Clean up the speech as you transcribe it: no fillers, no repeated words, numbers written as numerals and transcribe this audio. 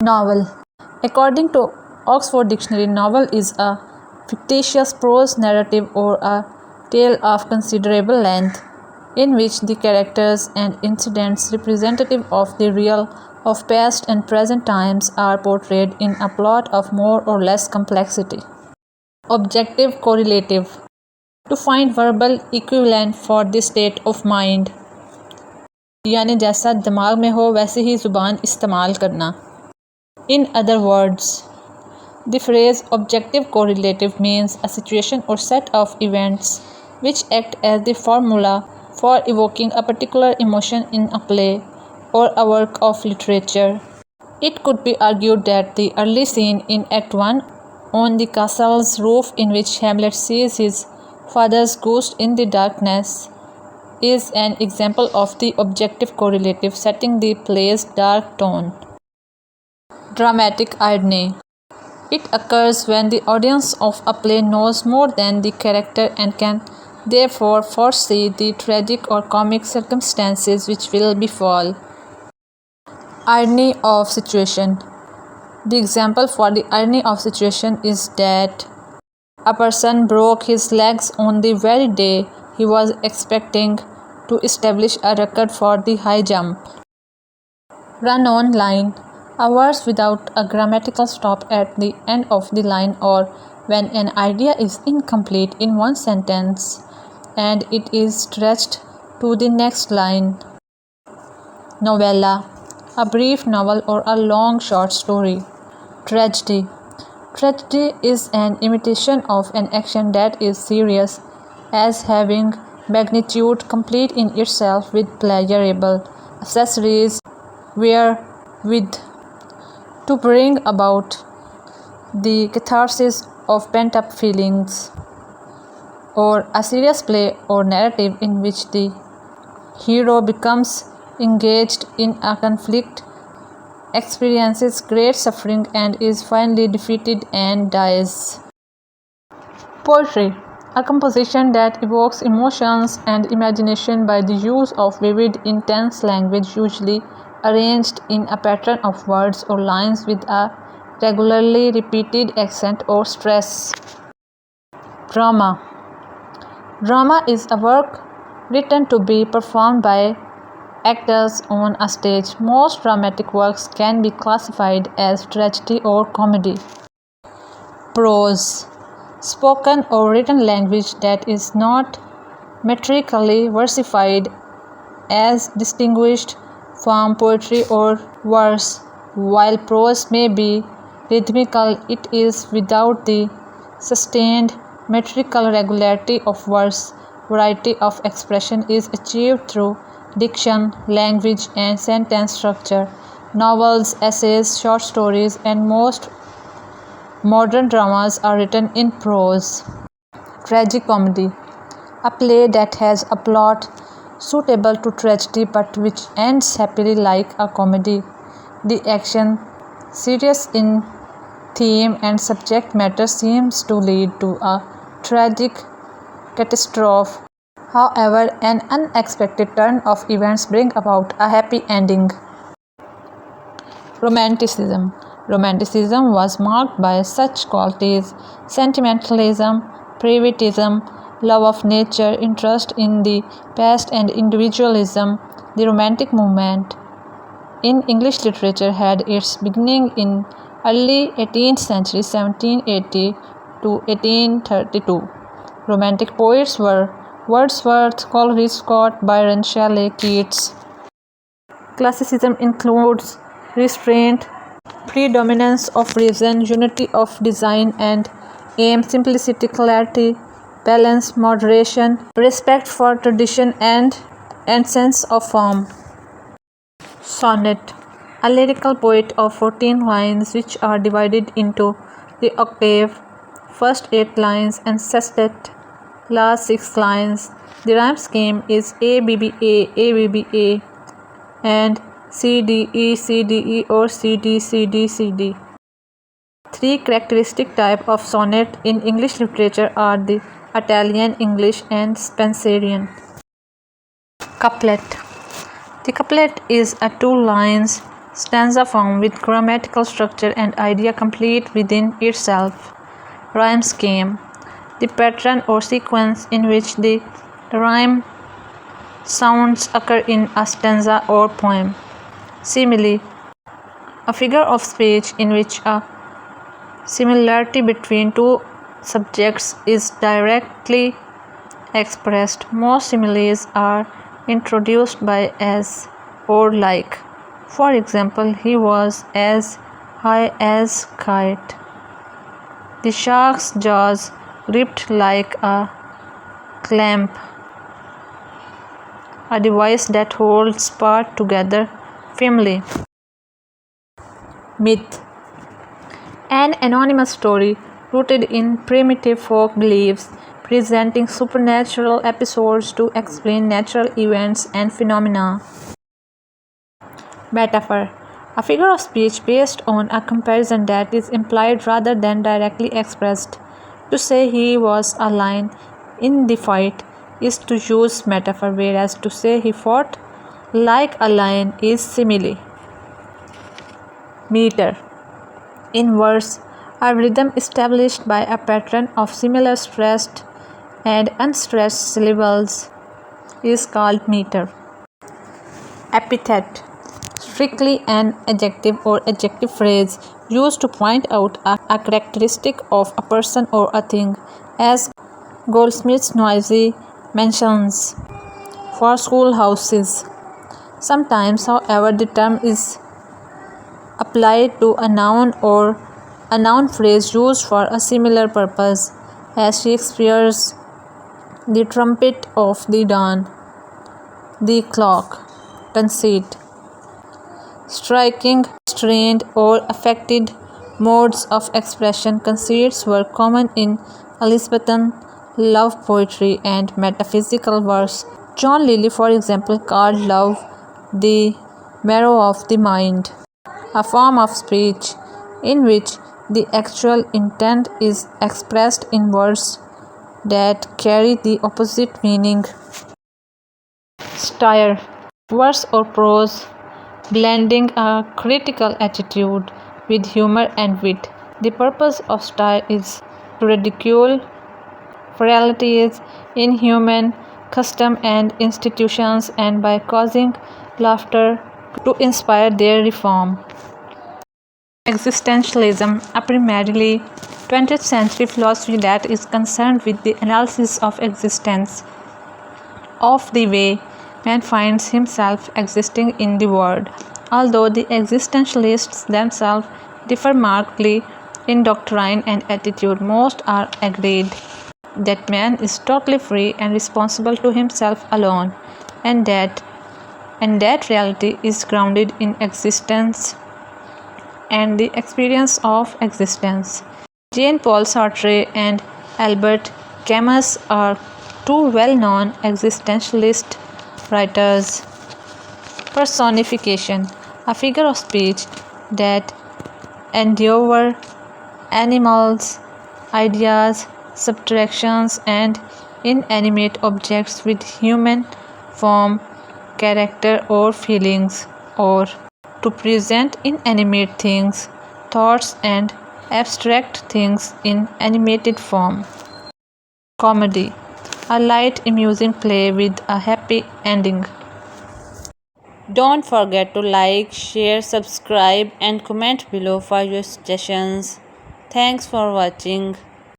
Novel. According to Oxford Dictionary, novel is a fictitious prose narrative or a tale of considerable length, in which the characters and incidents representative of the real, of past and present times are portrayed in a plot of more or less complexity. Objective correlative. To find verbal equivalent for this state of mind, यानी जैसा दिमाग में हो वैसे ही ज़ुबान इस्तेमाल करना. In other words, the phrase objective correlative means a situation or set of events which act as the formula for evoking a particular emotion in a play or a work of literature. It could be argued that the early scene in Act 1 on the castle's roof, in which Hamlet sees his father's ghost in the darkness, is an example of the objective correlative setting the play's dark tone. Dramatic irony. It occurs when the audience of a play knows more than the character and can therefore foresee the tragic or comic circumstances which will befall. Irony of situation. The example for the irony of situation is that a person broke his legs on the very day he was expecting to establish a record for the high jump. Run on line. A verse without a grammatical stop at the end of the line, or when an idea is incomplete in one sentence and it is stretched to the next line. Novella. A brief novel or a long short story. Tragedy. Tragedy is an imitation of an action that is serious as having magnitude complete in itself with pleasurable accessories wherewith to bring about the catharsis of pent-up feelings, or a serious play or narrative in which the hero becomes engaged in a conflict, experiences great suffering and is finally defeated and dies. Poetry. A composition that evokes emotions and imagination by the use of vivid, intense language, usually arranged in a pattern of words or lines with a regularly repeated accent or stress. Drama. Drama is a work written to be performed by actors on a stage. Most dramatic works can be classified as tragedy or comedy. Prose. Spoken or written language that is not metrically versified, as distinguished from poetry or verse. While prose may be rhythmical, it is without the sustained metrical regularity of verse. Variety of expression is achieved through diction, language, and sentence structure. Novels, essays, short stories, and most modern dramas are written in prose. Tragicomedy. A play that has a plot suitable to tragedy but which ends happily like a comedy. The action, serious in theme and subject matter, seems to lead to a tragic catastrophe. However, an unexpected turn of events bring about a happy ending. Romanticism. Romanticism was marked by such qualities: sentimentalism, privatism, love of nature, interest in the past, and individualism. The Romantic movement in English literature had its beginning in early 18th century, 1780 to 1832. Romantic poets were Wordsworth, Coleridge, Scott, Byron, Shelley, Keats. Classicism includes restraint, predominance of reason, unity of design and aim, simplicity, clarity, balance, moderation, respect for tradition, and sense of form. Sonnet. A lyrical poet of 14 lines which are divided into the octave, first 8 lines, and sestet, last 6 lines. The rhyme scheme is ABBA, ABBA, and CDE, CDE, or CD, CD, CD. 3 characteristic types of sonnet in English literature are the Italian, English, and Spenserian. Couplet. The couplet is a 2 lines Stanza form with grammatical structure and idea complete within itself. Rhyme scheme. The pattern or sequence in which the rhyme sounds occur in a stanza or poem. Simile. A figure of speech in which a similarity between two subjects is directly expressed. Most similes are introduced by as or like. For example, he was as high as kite. The shark's jaws gripped like a clamp, a device that holds part together firmly. Myth. An anonymous story rooted in primitive folk beliefs, presenting supernatural episodes to explain natural events and phenomena. Metaphor. A figure of speech based on a comparison that is implied rather than directly expressed. To say he was a lion in the fight is to use metaphor, whereas to say he fought like a lion is simile. Meter. In verse, a rhythm established by a pattern of similar stressed and unstressed syllables is called meter. Epithet. Strictly an adjective or adjective phrase used to point out a characteristic of a person or a thing, as Goldsmith's noisy mentions for schoolhouses. Sometimes, however, the term is applied to a noun or a noun phrase used for a similar purpose, as Shakespeare's the trumpet of the dawn, the clock. Conceit. Striking, strained, or affected modes of expression. Conceits were common in Elizabethan love poetry and metaphysical verse. John Lilly, for example, called love the marrow of the mind, a form of speech in which the actual intent is expressed in words that carry the opposite meaning. Style. Verse or prose, blending a critical attitude with humor and wit. The purpose of style is to ridicule frailties in human custom and institutions, and by causing laughter to inspire their reform. Existentialism, a primarily 20th century philosophy that is concerned with the analysis of existence, of the way man finds himself existing in the world. Although the existentialists themselves differ markedly in doctrine and attitude, most are agreed that man is totally free and responsible to himself alone, and that reality is grounded in existence and the experience of existence. Jean-Paul Sartre and Albert Camus are two well-known existentialist writers. Personification, a figure of speech that endeavor animals, ideas, subtractions, and inanimate objects with human form, character, or feelings, or to present inanimate things, thoughts, and abstract things in animated form. Comedy, a light, amusing play with a happy ending. Don't forget to like, share, subscribe, and comment below for your suggestions. Thanks for watching.